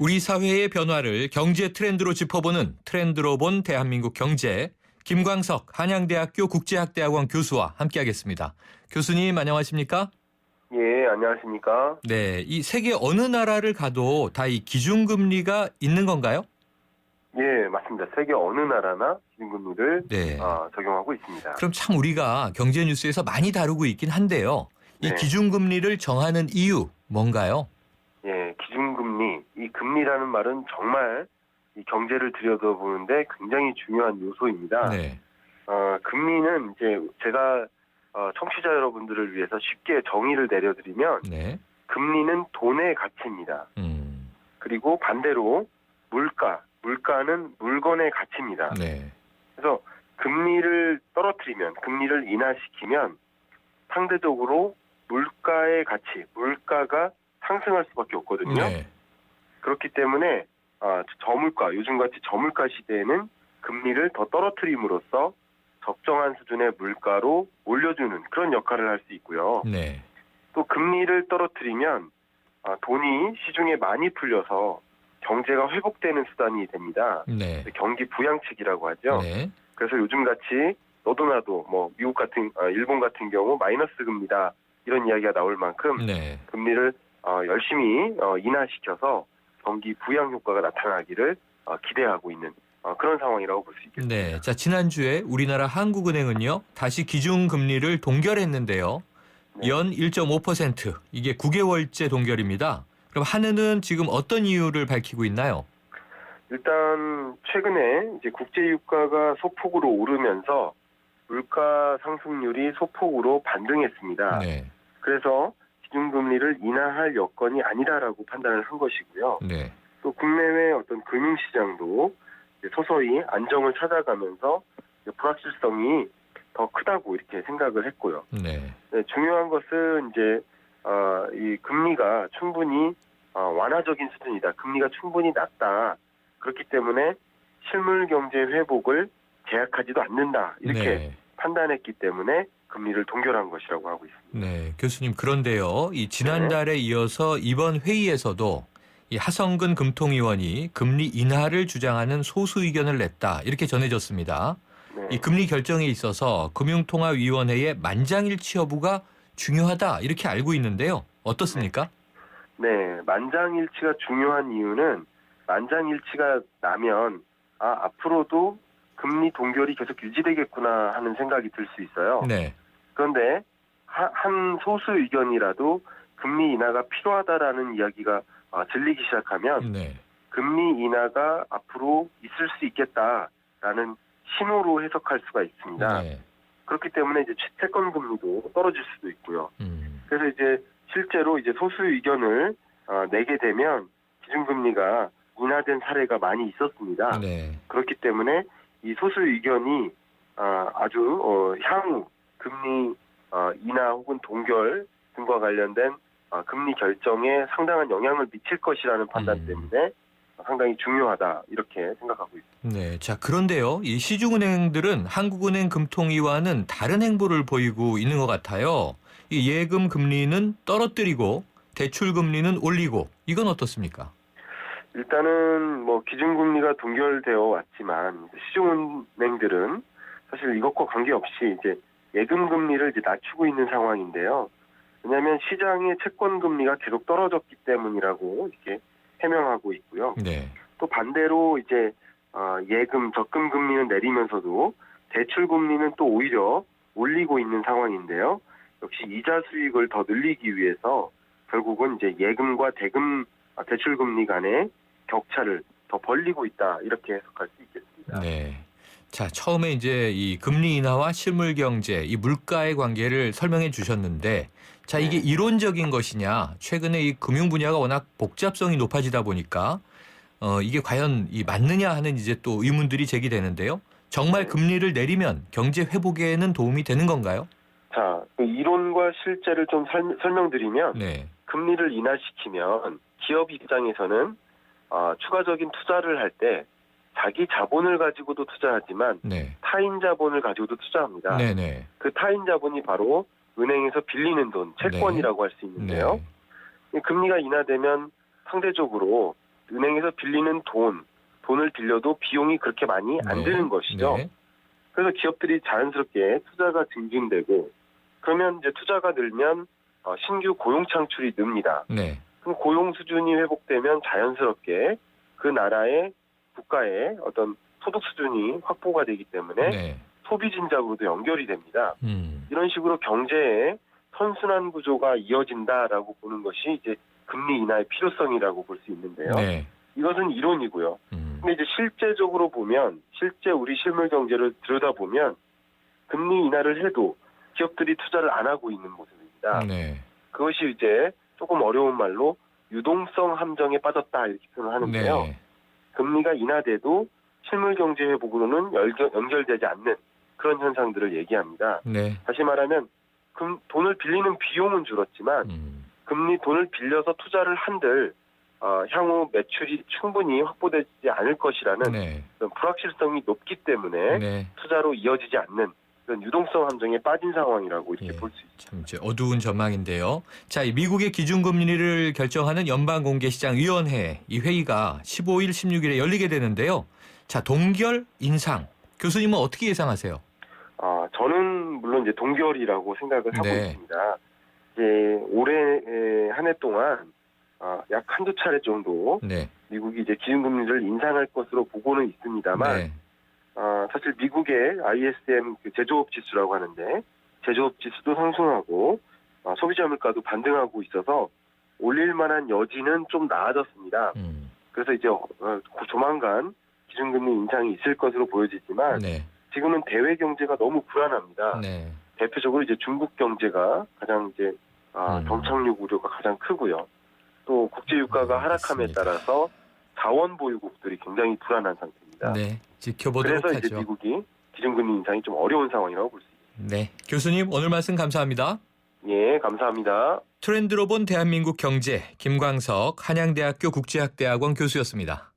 우리 사회의 변화를 경제 트렌드로 짚어보는 트렌드로 본 대한민국 경제. 김광석 한양대학교 국제학대학원 교수와 함께하겠습니다. 교수님 안녕하십니까? 예, 안녕하십니까? 네, 이 세계 어느 나라를 가도 다 이 기준금리가 있는 건가요? 예, 맞습니다. 세계 어느 나라나 기준금리를 네. 적용하고 있습니다. 그럼 참 우리가 경제 뉴스에서 많이 다루고 있긴 한데요. 이 네. 기준금리를 정하는 이유 뭔가요? 예, 기준금리, 이 금리라는 말은 정말 이 경제를 들여다보는데 굉장히 중요한 요소입니다. 네. 금리는 이제 제가 청취자 여러분들을 위해서 쉽게 정의를 내려드리면 네. 금리는 돈의 가치입니다. 그리고 반대로 물가는 물건의 가치입니다. 네. 그래서 금리를 떨어뜨리면, 금리를 인하시키면 상대적으로 물가의 가치, 물가가 상승할 수밖에 없거든요. 네. 그렇기 때문에 저물가, 요즘같이 저물가 시대에는 금리를 더 떨어뜨림으로써 적정한 수준의 물가로 올려주는 그런 역할을 할 수 있고요. 네. 또 금리를 떨어뜨리면 돈이 시중에 많이 풀려서 경제가 회복되는 수단이 됩니다. 네. 경기 부양책이라고 하죠. 네. 그래서 요즘같이 너도 나도 뭐 미국 같은 일본 같은 경우 마이너스 금리다 이런 이야기가 나올 만큼 네. 금리를 열심히 인하시켜서 경기 부양 효과가 나타나기를 기대하고 있는 그런 상황이라고 볼 수 있겠습니다. 네. 자, 지난주에 우리나라 한국은행은요, 다시 기준금리를 동결했는데요. 네. 연 1.5%. 이게 9개월째 동결입니다. 그럼 한은은 지금 어떤 이유를 밝히고 있나요? 일단 최근에 이제 국제 유가가 소폭으로 오르면서 물가 상승률이 소폭으로 반등했습니다. 네. 그래서 기준금리를 인하할 여건이 아니다라고 판단을 한 것이고요. 네. 또 국내외 어떤 금융시장도 이제 서서히 안정을 찾아가면서 불확실성이 더 크다고 이렇게 생각을 했고요. 네. 네, 중요한 것은 이제 이 금리가 충분히 완화적인 수준이다. 금리가 충분히 낮다. 그렇기 때문에 실물 경제 회복을 제약하지도 않는다. 이렇게 네. 판단했기 때문에 금리를 동결한 것이라고 하고 있습니다. 네. 교수님, 그런데요. 이 지난달에 이어서 이번 회의에서도 이 하성근 금통위원이 금리 인하를 주장하는 소수 의견을 냈다. 이렇게 전해졌습니다. 네. 이 금리 결정에 있어서 금융통화위원회의 만장일치 여부가 중요하다. 이렇게 알고 있는데요. 어떻습니까? 네, 만장일치가 중요한 이유는 만장일치가 나면 앞으로도 금리 동결이 계속 유지되겠구나 하는 생각이 들 수 있어요. 네. 그런데 한 소수 의견이라도 금리 인하가 필요하다라는 이야기가 들리기 시작하면 네. 금리 인하가 앞으로 있을 수 있겠다라는 신호로 해석할 수가 있습니다. 네. 그렇기 때문에 이제 채권 금리도 떨어질 수도 있고요. 그래서 이제 실제로 이제 소수 의견을 내게 되면 기준금리가 인하된 사례가 많이 있었습니다. 네. 그렇기 때문에 이 소수 의견이 아주 향후 금리 인하 혹은 동결 등과 관련된 금리 결정에 상당한 영향을 미칠 것이라는 판단 때문에 상당히 중요하다 이렇게 생각하고 있습니다. 네. 자, 그런데요. 이 시중은행들은 한국은행 금통위와는 다른 행보를 보이고 있는 것 같아요. 이 예금 금리는 떨어뜨리고 대출 금리는 올리고 이건 어떻습니까? 일단은 뭐 기준금리가 동결되어 왔지만 시중은행들은 사실 이것과 관계없이 이제 예금 금리를 이제 낮추고 있는 상황인데요. 왜냐하면 시장의 채권 금리가 계속 떨어졌기 때문이라고 이렇게 해명하고 있고요. 네. 또 반대로 이제 예금 적금 금리는 내리면서도 대출 금리는 또 오히려 올리고 있는 상황인데요. 역시 이자 수익을 더 늘리기 위해서 결국은 이제 예금과 대출 금리 간의 격차를 더 벌리고 있다 이렇게 해석할 수 있겠습니다. 네. 자, 처음에 이제 이 금리 인하와 실물 경제, 이 물가의 관계를 설명해 주셨는데, 자, 이게 이론적인 것이냐? 최근에 이 금융 분야가 워낙 복잡성이 높아지다 보니까 이게 과연 이 맞느냐 하는 이제 또 의문들이 제기되는데요. 정말 금리를 내리면 경제 회복에는 도움이 되는 건가요? 자, 그 이론과 실제를 좀 설명드리면 네. 금리를 인하시키면 기업 입장에서는 추가적인 투자를 할 때 자기 자본을 가지고도 투자하지만 네. 타인 자본을 가지고도 투자합니다. 네네. 그 타인 자본이 바로 은행에서 빌리는 돈, 채권이라고 할 수 있는데요. 네. 금리가 인하되면 상대적으로 은행에서 빌리는 돈을 빌려도 비용이 그렇게 많이 안 드는 것이죠. 네. 그래서 기업들이 자연스럽게 투자가 증진되고 그러면 이제 투자가 늘면 신규 고용 창출이 늡니다. 네. 그럼 고용 수준이 회복되면 자연스럽게 그 나라의 국가의 어떤 소득 수준이 확보가 되기 때문에 네. 소비 진작으로도 연결이 됩니다. 이런 식으로 경제의 선순환 구조가 이어진다라고 보는 것이 이제 금리 인하의 필요성이라고 볼 수 있는데요. 네. 이것은 이론이고요. 근데 이제 실제적으로 보면 실제 우리 실물 경제를 들여다보면 금리 인하를 해도 기업들이 투자를 안 하고 있는 모습입니다. 네. 그것이 이제 조금 어려운 말로 유동성 함정에 빠졌다 이렇게 표현하는데요. 네. 금리가 인하돼도 실물 경제 회복으로는 연결되지 않는 그런 현상들을 얘기합니다. 네. 다시 말하면 돈을 빌리는 비용은 줄었지만 금리 돈을 빌려서 투자를 한들 향후 매출이 충분히 확보되지 않을 것이라는 네. 그런 불확실성이 높기 때문에 네. 투자로 이어지지 않는 그런 유동성 함정에 빠진 상황이라고 이렇게 예. 볼 수 있습니다. 참 이제 어두운 전망인데요. 자, 이 미국의 기준금리를 결정하는 연방공개시장위원회 이 회의가 15일, 16일에 열리게 되는데요. 자, 동결 인상. 교수님은 어떻게 예상하세요? 저는 물론 이제 동결이라고 생각을 하고 네. 있습니다. 이제 올해 한 해 동안 약 한두 차례 정도 네. 미국이 이제 기준금리를 인상할 것으로 보고는 있습니다만 네. 사실 미국의 ISM 제조업 지수라고 하는데 제조업 지수도 상승하고 소비자 물가도 반등하고 있어서 올릴 만한 여지는 좀 나아졌습니다. 그래서 이제 조만간 기준금리 인상이 있을 것으로 보여지지만 네. 지금은 대외 경제가 너무 불안합니다. 네. 대표적으로 이제 중국 경제가 가장 이제 경착륙 우려가 가장 크고요. 또 국제 유가가 하락함에 알겠습니다. 따라서 자원 보유국들이 굉장히 불안한 상태입니다. 네. 지켜보도록 그래서 하죠. 이제 미국이 기준금리 인상이 좀 어려운 상황이라고 볼 수 있습니다. 네. 교수님 오늘 말씀 감사합니다. 예, 감사합니다. 트렌드로 본 대한민국 경제 김광석 한양대학교 국제학대학원 교수였습니다.